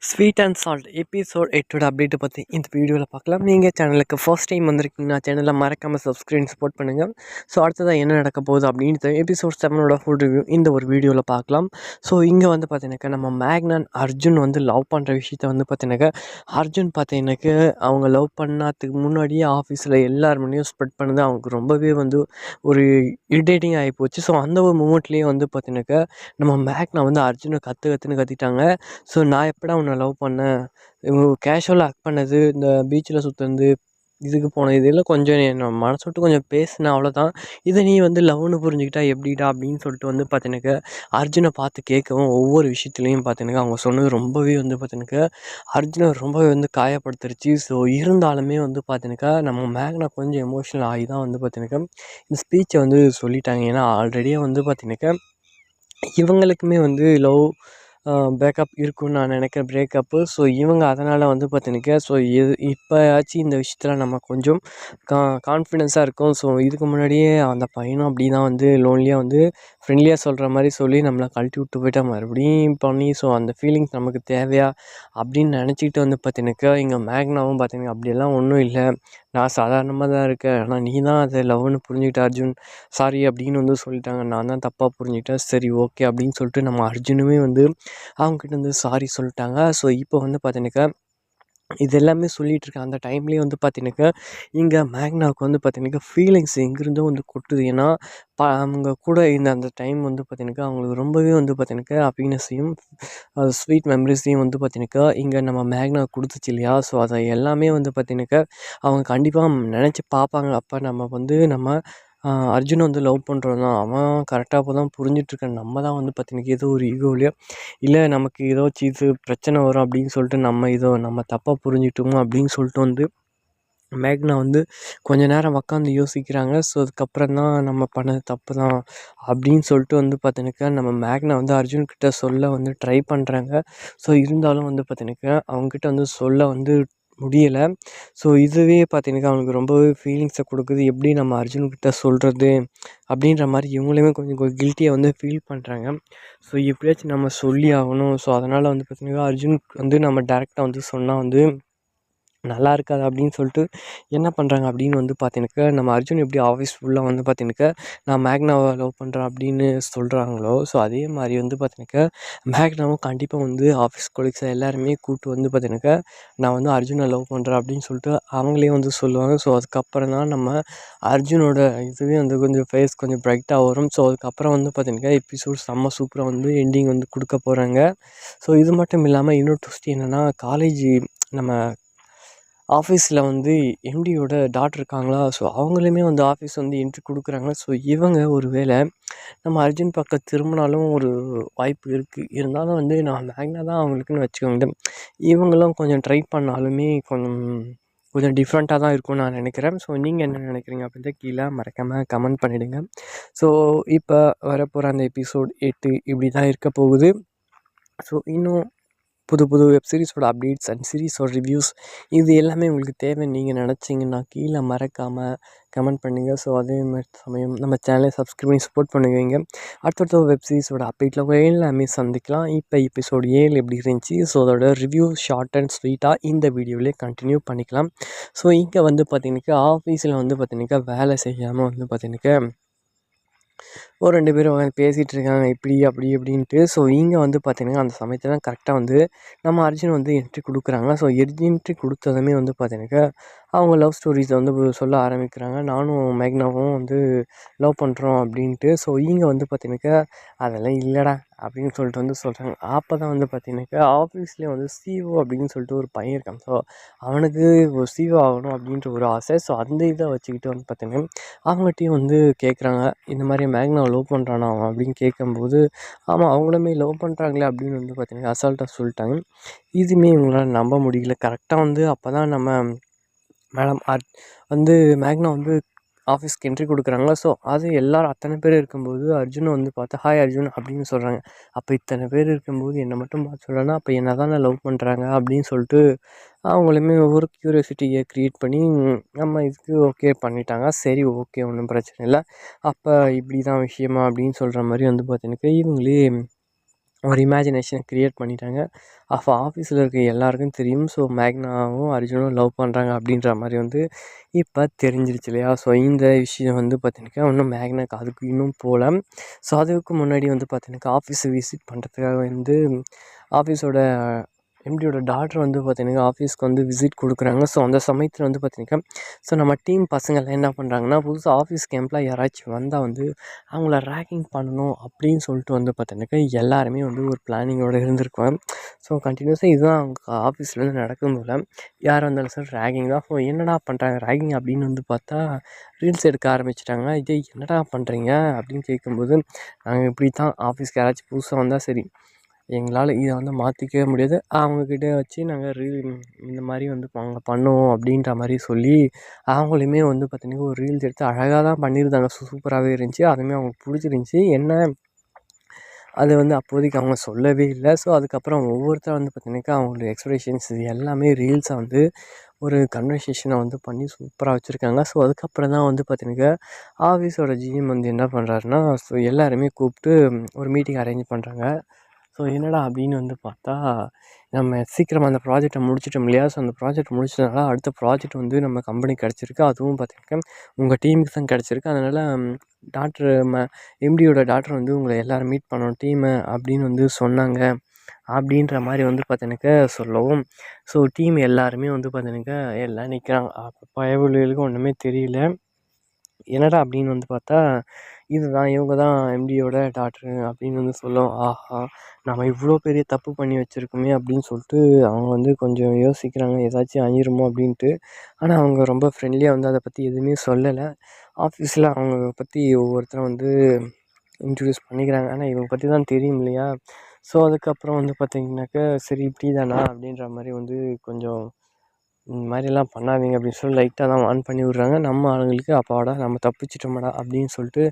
Sweet and salt episode 8ஓட அப்டேட்டை பற்றி இந்த வீடியோவில் பார்க்கலாம். நீங்கள் சேனலுக்கு ஃபர்ஸ்ட் டைம் வந்திருக்கீங்கன்னா சேனலை மறக்காமல் சப்ஸ்கிரைப் சப்போர்ட் பண்ணுங்கள். ஸோ அடுத்ததாக என்ன நடக்க போகுது அப்படின்ட்டு எபிசோட் 7ஓட ஃபுல் ரிவ்யூ இந்த ஒரு வீடியோவில் பார்க்கலாம். ஸோ இங்கே வந்து பார்த்தீங்கன்னாக்கா நம்ம மேக்னான் அர்ஜுன் வந்து லவ் பண்ணுற விஷயத்த வந்து பார்த்தீங்கன்னாக்கா அர்ஜுன் பார்த்தீங்கன்னாக்கா அவங்க லவ் பண்ணாதுக்கு முன்னாடியே ஆஃபீஸில் எல்லார் முன்னையும் ஸ்ப்ரெட் பண்ணது அவங்களுக்கு ரொம்பவே வந்து ஒரு இரிட்டேட்டிங் ஆகி போச்சு. ஸோ அந்த ஒரு மூமெண்ட்லேயே வந்து பார்த்தீங்கன்னாக்கா நம்ம மேக்னா வந்து அர்ஜுனை கற்றுன்னு கத்திட்டாங்க. ஸோ நான் எப்படா உன்னை லவ் பண்ணேன், கேஷுவலாக ஆக்ட் பண்ணது, இந்த பீச்சில் சுற்றுனது, இதுக்கு போனது, இதெல்லாம் கொஞ்சம் என்ன மனசு விட்டு கொஞ்சம் பேசினேன் அவ்வளோதான். இதை நீ வந்து லவ்னு புரிஞ்சுக்கிட்டா எப்படிடா அப்படின்னு சொல்லிட்டு வந்து பார்த்தீங்கன்னாக்கா அர்ஜுனை பார்த்து கேட்கவும் ஒவ்வொரு விஷயத்துலையும் பார்த்தீங்கன்னாக்கா அவங்க சொன்னது ரொம்பவே வந்து பார்த்தீங்கன்னாக்கா அர்ஜுனை ரொம்பவே வந்து காயப்படுத்துருச்சு. ஸோ இருந்தாலுமே வந்து பார்த்தீங்கன்னாக்கா நம்ம மேக்னா கொஞ்சம் எமோஷனல் ஆகி தான் வந்து பார்த்தீங்கன்னாக்கா இந்த ஸ்பீச்சை வந்து சொல்லிட்டாங்க. ஏன்னா ஆல்ரெடியே வந்து பார்த்தீங்கன்னாக்கா இவங்களுக்குமே வந்து லவ் பேக்கப் இருக்குன்னு நான் நினைக்கிறேன், பிரேக்கப்பு. ஸோ இவங்க அதனால் வந்து பார்த்தீங்கன்னாக்கா ஸோ இப்போயாச்சும் இந்த விஷயத்தில் நம்ம கொஞ்சம் கான்ஃபிடென்ஸாக இருக்கும். ஸோ இதுக்கு முன்னாடியே அந்த பையனும் அப்படி தான் வந்து லோன்லியாக வந்து ஃப்ரெண்ட்லியாக சொல்கிற மாதிரி சொல்லி நம்மளை கழட்டி விட்டு போயிட்டா மறுபடியும் பண்ணி ஸோ அந்த ஃபீலிங்ஸ் நமக்கு தேவையா அப்படின்னு நினச்சிக்கிட்டு வந்து பார்த்தீங்கன்னாக்கா இங்கே மேக்னாவும் பார்த்தீங்கன்னா அப்படியெல்லாம் ஒன்றும் இல்லை, நான் சாதாரணமாக தான் இருக்கேன், ஆனால் நீ தான் அதை லவ்னு புரிஞ்சுக்கிட்ட அர்ஜுன், சாரி அப்படின்னு வந்து சொல்லிட்டாங்க, நான் தான் தப்பாக புரிஞ்சுக்கிட்டேன், சரி ஓகே அப்படின்னு சொல்லிட்டு நம்ம அர்ஜுனுமே வந்து அவங்ககிட்ட வந்து சாரி சொல்லிட்டாங்க. ஸோ இப்போ வந்து பார்த்தீங்கன்னாக்கா இது எல்லாமே சொல்லிகிட்ருக்கேன். அந்த டைம்லேயே வந்து பார்த்தீங்கன்னாக்கா இங்கே மேக்னாவுக்கு வந்து பார்த்தீங்கன்னாக்கா ஃபீலிங்ஸ் எங்கேருந்தோ வந்து கொட்டுது. ஏன்னா அவங்க கூட இந்த அந்த டைம் வந்து பார்த்தீங்கன்னாக்கா அவங்களுக்கு ரொம்பவே வந்து பார்த்தீங்கன்னாக்கா ஹாப்பினஸையும் ஸ்வீட் மெமரிஸையும் வந்து பார்த்தீங்கன்னாக்கா இங்கே நம்ம மேக்னா கொடுத்துச்சு இல்லையா. ஸோ அதை எல்லாமே வந்து பார்த்தீங்கன்னாக்கா அவங்க கண்டிப்பாக நினச்சி பார்ப்பாங்க. அப்போ நம்ம வந்து நம்ம அர்ஜுனை வந்து லவ் பண்ணுறோம் தான், அவன் கரெக்டாக அப்போ தான் புரிஞ்சிட்ருக்கான், நம்ம தான் வந்து பார்த்தீங்கன்னா ஏதோ ஒரு ஈகோலையோ இல்லை நமக்கு ஏதாச்சும் இது பிரச்சனை வரும் அப்படின்னு சொல்லிட்டு நம்ம தப்பாக புரிஞ்சிட்டோமோ அப்படின்னு சொல்லிட்டு வந்து மேக்னா வந்து கொஞ்ச நேரம் உக்காந்து யோசிக்கிறாங்க. ஸோ அதுக்கப்புறம் தான் நம்ம பண்ணது தப்பு தான் அப்படின்னு சொல்லிட்டு வந்து பார்த்தீங்கன்னாக்கா நம்ம மேக்னா வந்து அர்ஜுன்கிட்ட சொல்ல வந்து ட்ரை பண்ணுறாங்க. ஸோ இருந்தாலும் வந்து பார்த்தீங்கன்னாக்கா அவங்ககிட்ட வந்து சொல்ல வந்து முடியலை. ஸோ இதுவே பார்த்தீங்கன்னாக்கா அவங்களுக்கு ரொம்பவே ஃபீலிங்ஸை கொடுக்குது. எப்படி நம்ம அர்ஜுன்கிட்ட சொல்கிறது அப்படின்ற மாதிரி இவங்களுமே கொஞ்சம் கில்ட்டியாக வந்து ஃபீல் பண்ணுறாங்க. ஸோ எப்படியாச்சும் நம்ம சொல்லி ஆகணும். ஸோ அதனால் வந்து பார்த்தீங்கன்னா அர்ஜுனுக்கு வந்து நம்ம டேரெக்டாக வந்து சொன்னால் வந்து நல்லா இருக்காது அப்படின்னு சொல்லிட்டு என்ன பண்ணுறாங்க அப்படின்னு வந்து பார்த்தீங்கன்னாக்கா நம்ம அர்ஜுன் எப்படி ஆஃபீஸ் ஃபுல்லாக வந்து பார்த்தீங்கன்னாக்கா நான் மேக்னாவை லவ் பண்ணுறேன் அப்படின்னு சொல்கிறாங்களோ ஸோ அதே மாதிரி வந்து பார்த்தீங்கன்னாக்கா மேக்னாவும் கண்டிப்பாக வந்து ஆஃபீஸ் கொலீக்ஸை எல்லாருமே கூப்பிட்டு வந்து பார்த்தீங்கன்னாக்கா நான் வந்து அர்ஜுனை லவ் பண்ணுறேன் அப்படின்னு சொல்லிட்டு அவங்களே வந்து சொல்லுவாங்க. ஸோ அதுக்கப்புறம் தான் நம்ம அர்ஜுனோட இதுவே வந்து கொஞ்சம் ஃபேஸ் கொஞ்சம் ப்ரைட்டாக வரும். ஸோ அதுக்கப்புறம் வந்து பார்த்தீங்கன்னாக்கா எபிசோட் செம்ம சூப்பராக வந்து எண்டிங் வந்து கொடுக்க போகிறாங்க. ஸோ இது மட்டும் இல்லாமல் இன்னொரு ட்விஸ்ட் என்னென்னா காலேஜ் நம்ம ஆஃபீஸில் வந்து எம்டியோட டாட்டர் இருக்காங்களா. ஸோ அவங்களுமே வந்து ஆஃபீஸ் வந்து என்ட்ரி கொடுக்குறாங்க. ஸோ இவங்க ஒரு வேளை நம்ம அர்ஜுன் பக்கம் திரும்பினாலும் ஒரு வாய்ப்பு இருக்குது. இருந்தாலும் வந்து நான் மேக்னா தான் அவங்களுக்குன்னு வச்சுக்கோங்க. இவங்களும் கொஞ்சம் ட்ரை பண்ணாலுமே கொஞ்சம் கொஞ்சம் டிஃப்ரெண்ட்டாக தான் இருக்கும்னு நான் நினைக்கிறேன். ஸோ நீங்கள் என்ன நினைக்கிறீங்க அப்படின்றத கீழே மறக்காமல் கமெண்ட் பண்ணிவிடுங்க. ஸோ இப்போ வரப்போகிற அந்த எபிசோட் 8 இப்படி தான் இருக்க போகுது. ஸோ இன்னும் புது புது வெப் சீரிஸோட அப்டேட்ஸ் அண்ட் சீரிஸோட ரிவ்யூஸ் இது எல்லாமே உங்களுக்கு தேவைன்னு நீங்கள் நினச்சிங்கன்னா கீழே மறக்காமல் கமெண்ட் பண்ணுங்கள். ஸோ அதே மாதிரி சமயம் நம்ம சேனலை சப்ஸ்கிரைப் பண்ணி சப்போர்ட் பண்ணுவீங்க. அடுத்தடுத்த வெப் சீரிஸோட அப்டேட்டில் எல்லாமே சந்திக்கலாம். இப்போ எபிசோட் 7 எப்படி இருந்துச்சு, ஸோ அதோட ரிவ்யூ ஷார்ட் அண்ட் ஸ்வீட்டாக இந்த வீடியோவிலே கண்டினியூ பண்ணிக்கலாம். ஸோ இங்கே வந்து பார்த்தீங்கன்னாக்கா ஆஃபீஸில் வந்து பார்த்தீங்கன்னாக்கா வேலை செய்யாமல் வந்து பார்த்தீங்கன்னாக்கா ஒரு 2 பேரும் உட்காந்து பேசிகிட்டு இருக்காங்க இப்படி அப்படி இப்படின்ட்டு. ஸோ இங்கே வந்து பார்த்தீங்கன்னா அந்த சமயத்தில் தான் கரெக்டாக வந்து நம்ம அர்ஜுன் வந்து என்ட்ரி கொடுக்குறாங்க. ஸோ என்ட்ரி கொடுத்ததுமே வந்து பார்த்தீங்கன்னாக்கா அவங்க லவ் ஸ்டோரிஸை வந்து சொல்ல ஆரம்பிக்கிறாங்க. நானும் மேக்னாவும் வந்து லவ் பண்ணுறோம் அப்படின்ட்டு. ஸோ இங்கே வந்து பார்த்தீங்கன்னாக்கா அதெல்லாம் இல்லைடா அப்படின்னு சொல்லிட்டு வந்து சொல்கிறாங்க. அப்போ தான் வந்து பார்த்தீங்கன்னாக்கா ஆஃபீஸ்லேயே வந்து சிஓ அப்படின்னு சொல்லிட்டு ஒரு பையன் இருக்கான். ஸோ அவனுக்கு ஒரு சிஓ ஆகணும் அப்படின்ற ஒரு ஆசை. ஸோ அந்த இதை வச்சுக்கிட்டு வந்து பார்த்தீங்கன்னா அவங்ககிட்டையும் வந்து கேட்குறாங்க, இந்த மாதிரி மேக்னாவை லவ் பண்ணுறானா அவன் அப்படின்னு கேட்கும்போது ஆமாம் அவங்களுமே லவ் பண்ணுறாங்களே அப்படின்னு வந்து பார்த்தீங்கன்னா அசால்ட்டாக சொல்லிட்டாங்க. இதுவுமே இவங்களால் நம்ப முடியல. கரெக்டாக வந்து அப்போ தான் நம்ம மேடம் வந்து மேக்னா வந்து ஆஃபீஸ்க்கு என்ட்ரி கொடுக்குறாங்களா. ஸோ அது எல்லோரும் அத்தனை பேர் இருக்கும்போது அர்ஜுனை வந்து பார்த்து ஹாய் அர்ஜுன் அப்படின்னு சொல்கிறாங்க. அப்போ இத்தனை பேர் இருக்கும்போது என்னை மட்டும் பார்த்து சொல்லனா அப்போ என்ன தானே லவ் பண்ணுறாங்க அப்படின்னு சொல்லிட்டு அவங்களுமே ஒரு க்யூரியாசிட்டியை க்ரியேட் பண்ணி நம்ம இதுக்கு ஓகே பண்ணிட்டாங்க. சரி ஓகே ஒன்றும் பிரச்சனை இல்லை, அப்போ இப்படி தான் விஷயமா அப்படின்னு சொல்கிற மாதிரி வந்து பார்த்தீங்கன்னாக்கா இவங்களே ஒரு இமேஜினேஷன் க்ரியேட் பண்ணிட்டாங்க. ஆஃபீஸில் இருக்க எல்லாருக்கும் தெரியும். ஸோ மேக்னாவும் அர்ஜுனும் லவ் பண்ணுறாங்க அப்படின்ற மாதிரி வந்து இப்போ தெரிஞ்சிருச்சு இல்லையா? ஸோ இந்த விஷயம் வந்து பார்த்தீங்கன்னாக்கா இன்னும் மேக்னாக்கு அதுக்கு இன்னும் போகல. ஸோ அதுக்கு முன்னாடி வந்து பார்த்தீங்கன்னாக்கா ஆஃபீஸை விசிட் பண்ணுறதுக்காக வந்து ஆஃபீஸோட எம்டியோட டாட்டர் வந்து பார்த்தீங்கன்னா ஆஃபீஸ்க்கு வந்து விசிட் கொடுக்குறாங்க. ஸோ அந்த சமயத்தில் வந்து பார்த்தீங்கன்னா ஸோ நம்ம டீம் பசங்கள்லாம் என்ன பண்ணுறாங்கன்னா புதுசாக ஆஃபீஸ்க்கு எம்ப்ளாயி யாராச்சும் வந்தால் வந்து அவங்கள ரேக்கிங் பண்ணணும் அப்படின்னு சொல்லிட்டு வந்து பார்த்தீங்கன்னாக்கா எல்லாருமே வந்து ஒரு பிளானிங்கோடு இருந்திருக்குவாங்க. ஸோ கண்டினியூஸாக இதுதான் அவங்க ஆஃபீஸ்லேருந்து நடக்கும் போல் யார் வந்தாலும் சார் ரேகிங் தான். ஸோ என்னடா பண்ணுறாங்க ரேகிங் அப்படின்னு வந்து பார்த்தா ரீல்ஸ் எடுக்க ஆரம்பிச்சிட்டாங்க. இதே என்னடா பண்ணுறீங்க அப்படின்னு கேட்கும்போது நாங்கள் இப்படி தான் ஆஃபீஸ்க்கு யாராச்சும் புதுசாக வந்தால் சரி எங்களால் இதை வந்து மாற்றிக்கவே முடியாது. அவங்கக்கிட்ட வச்சு நாங்கள் இந்த மாதிரி வந்து நாங்கள் பண்ணுவோம் அப்படின்ற மாதிரி சொல்லி அவங்களையுமே வந்து பார்த்தீங்கன்னா ஒரு ரீல்ஸ் எடுத்து அழகாக தான் பண்ணியிருந்தாங்க. சூப்பராகவே இருந்துச்சு. அதுவுமே அவங்களுக்கு பிடிச்சிருந்துச்சி. என்ன அது வந்து அப்போதைக்கு அவங்க சொல்லவே இல்லை. ஸோ அதுக்கப்புறம் ஒவ்வொருத்தரும் வந்து பார்த்தீங்கன்னாக்கா அவங்களுடைய எக்ஸ்பிரஷன்ஸ் இது எல்லாமே ரீல்ஸை வந்து ஒரு கன்வர்சேஷனை வந்து பண்ணி சூப்பராக வச்சுருக்காங்க. ஸோ அதுக்கப்புறம் தான் வந்து பார்த்தீங்கன்னாக்கா ஆஃபீஸோட ஜிஎம் வந்து என்ன பண்ணுறாருன்னா ஸோ எல்லாருமே கூப்பிட்டு ஒரு மீட்டிங் அரேஞ்ச் பண்ணுறாங்க. ஸோ என்னடா அப்படின்னு வந்து பார்த்தா நம்ம சீக்கிரமாக அந்த ப்ராஜெக்டை முடிச்சிட்டோம் இல்லையா? ஸோ அந்த ப்ராஜெக்ட் முடிச்சதுனால அடுத்த ப்ராஜெக்ட் வந்து நம்ம கம்பெனிக்கு கிடச்சிருக்கு. அதுவும் பார்த்தீங்கன்னா உங்கள் டீமுக்கு தான் கிடச்சிருக்கு. அதனால் டாக்டர் எம்டியோட டாக்டர் வந்து உங்களை எல்லோரும் மீட் பண்ணணும் டீமு அப்படின்னு வந்து சொன்னாங்க. அப்படின்ற மாதிரி வந்து பார்த்தீங்கன்னாக்கா சொல்லவும் ஸோ டீம் எல்லாருமே வந்து பார்த்தீங்கன்னாக்கா எல்லாம் நிற்கிறாங்க. அப்போ பயபுள்ளிகளுக்கு ஒன்றுமே தெரியல. என்னடா அப்படின்னு வந்து பார்த்தா இதுதான் இவங்க தான் எம்டியோட டாக்டரு அப்படின்னு வந்து சொல்லும். ஆஹா! நம்ம இவ்வளோ பெரிய தப்பு பண்ணி வச்சுருக்கோமே அப்படின்னு சொல்லிட்டு அவங்க வந்து கொஞ்சம் யோசிக்கிறாங்க. ஏதாச்சும் ஆயிருமோ அப்படின்ட்டு. ஆனால் அவங்க ரொம்ப ஃப்ரெண்ட்லியாக வந்து அதை பற்றி எதுவுமே சொல்லலை. ஆஃபீஸில் அவங்க பற்றி ஒவ்வொருத்தரும் வந்து இன்ட்ரடியூஸ் பண்ணிக்கிறாங்க. ஆனால் இவங்க பற்றி தான் தெரியும் இல்லையா? ஸோ அதுக்கப்புறம் வந்து பார்த்தீங்கன்னாக்கா சரி இப்படி தானா அப்படின்ற மாதிரி வந்து கொஞ்சம் இந்த மாதிரிலாம் பண்ணாதீங்க அப்படின்னு சொல்லி லைட்டாக தான் வார்ன் பண்ணி விட்றாங்க. நம்ம ஆளுங்களுக்கு அப்பாடா நம்ம தப்பிச்சிட்டோமடா அப்படின்னு சொல்லிட்டு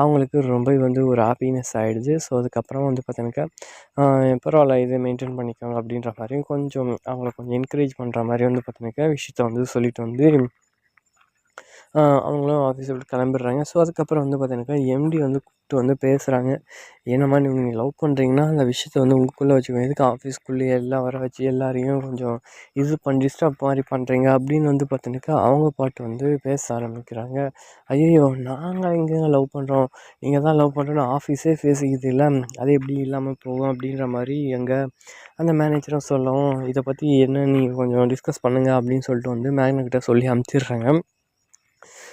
அவங்களுக்கு ரொம்ப வந்து ஒரு ஹாப்பினஸ் ஆகிடுது. ஸோ அதுக்கப்புறம் வந்து பார்த்தீங்கன்னாக்கா பரவாயில்ல இதை மெயின்டைன் பண்ணிக்கோங்க அப்படின்ற மாதிரியும் கொஞ்சம் அவங்கள கொஞ்சம் என்கரேஜ் பண்ணுற மாதிரி வந்து பார்த்தீங்கன்னாக்கா விஷயத்த வந்து சொல்லிட்டு வந்து அவங்களும் ஆஃபீஸை விட்டு கிளம்பிடுறாங்க. ஸோ அதுக்கப்புறம் வந்து பார்த்தீங்கன்னாக்கா எம்டி வந்து கூப்பிட்டு வந்து பேசுகிறாங்க. என்னம்மா நீங்கள் லவ் பண்ணுறீங்கன்னா அந்த விஷயத்த வந்து உங்களுக்குள்ளே வச்சுக்கோங்க. எதுக்கு ஆஃபீஸ்க்குள்ளேயே எல்லாம் வர வச்சு எல்லாரையும் கொஞ்சம் டிஸ்டர்ப் மாதிரி பண்ணுறீங்க அப்படின்னு வந்து பார்த்தீங்கன்னாக்கா அவங்க பாட்டு வந்து பேச ஆரம்பிக்கிறாங்க. ஐயய்யோ! நாங்கள் எங்கேங்க லவ் பண்ணுறோம், நீங்கள் தான் லவ் பண்ணுறோன்னு ஆஃபீஸே பேசிக்குது இல்லை, அது எப்படி இல்லாமல் போகும் அப்படின்ற மாதிரி அந்த மேனேஜரும் சொல்லவும் இதை பற்றி என்ன நீங்கள் கொஞ்சம் டிஸ்கஸ் பண்ணுங்கள் அப்படின்னு சொல்லிட்டு வந்து மேக்னாக்கிட்ட சொல்லி அமுச்சிடுறாங்க.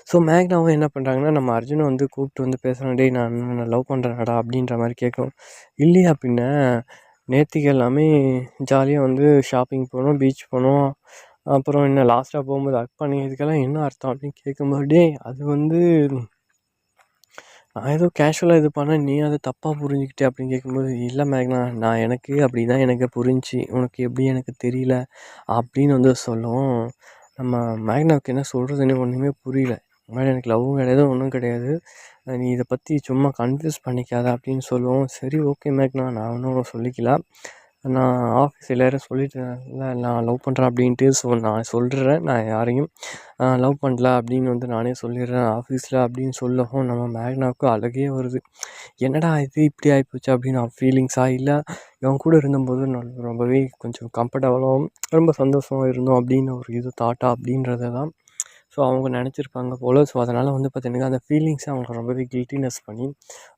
ஸோ மேக்னாவும் என்ன பண்ணுறாங்கன்னா நம்ம அர்ஜுனை வந்து கூப்பிட்டு வந்து பேசுகிறான். டேய் நான் லவ் பண்ணுறேன்டா அப்படின்ற மாதிரி கேட்கும். இல்லையா பின்ன நேத்திக்கு எல்லாமே ஜாலியாக வந்து ஷாப்பிங் போனோம், பீச் போனோம், அப்புறம் என்ன லாஸ்ட்டாக போகும்போது ஹக் பண்ணி இதுக்கெல்லாம் என்ன அர்த்தம் அப்படின்னு கேட்கும்போது டேய் அது வந்து நான் ஏதோ கேஷுவலாக இது பண்ணேன் நீ அதை தப்பாக புரிஞ்சுக்கிட்டே அப்படின்னு கேட்கும்போது இல்லை மேக்னா நான் எனக்கு அப்படி தான் எனக்கு புரிஞ்சு உனக்கு எப்படி எனக்கு தெரியல அப்படின்னு வந்து சொல்லும். நம்ம மேக்னாவுக்கு என்ன சொல்கிறதுன்னு ஒன்றுமே புரியல. இந்த மாதிரி எனக்கு லவ்வும் கிடையாது ஒன்றும் கிடையாது, நீ இதை பற்றி சும்மா கன்ஃபியூஸ் பண்ணிக்காத அப்படின்னு சொல்லுவோம். சரி ஓகே மேக்னா நான் ஒன்றும் சொல்லிக்கலாம், நான் ஆஃபீஸ் எல்லோரும் சொல்லிட்டேன்ல நான் லவ் பண்ணுறேன் அப்படின்ட்டு. ஸோ நான் சொல்கிறேன் நான் யாரையும் லவ் பண்ணல அப்படின்னு வந்து நானே சொல்லிடுறேன் ஆஃபீஸில் அப்படின்னு சொல்லவும் நம்ம மேக்னாவுக்கு அழகே வருது. என்னடா இது இப்படி ஆகிப்போச்சு அப்படின்னு ஃபீலிங்ஸாக இல்லை இவன் கூட இருந்தபோது ரொம்பவே கொஞ்சம் கம்ஃபர்டபுளாகவும் ரொம்ப சந்தோஷமாக இருந்தோம் அப்படின்னு ஒரு இது தாட்டா அப்படின்றத தான் ஸோ அவங்க நினச்சிருப்பாங்க போல். ஸோ அதனால் வந்து பார்த்திங்கன்னா அந்த ஃபீலிங்ஸை அவங்க ரொம்பவே கில்ட்டினஸ் பண்ணி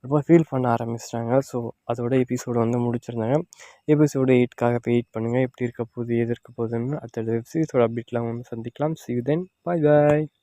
ரொம்ப ஃபீல் பண்ண ஆரம்பிச்சிட்டாங்க. ஸோ அதோட எபிசோடு வந்து முடிச்சிருந்தாங்க. எபிசோடு 8க்காக வெயிட் பண்ணுங்கள். எப்படி இருக்க போகுது எது இருக்க போகுதுன்னு அடுத்தடுத்த எபிசோட அப்டேட்லாம் வந்து சந்திக்கலாம். See you then. Bye bye.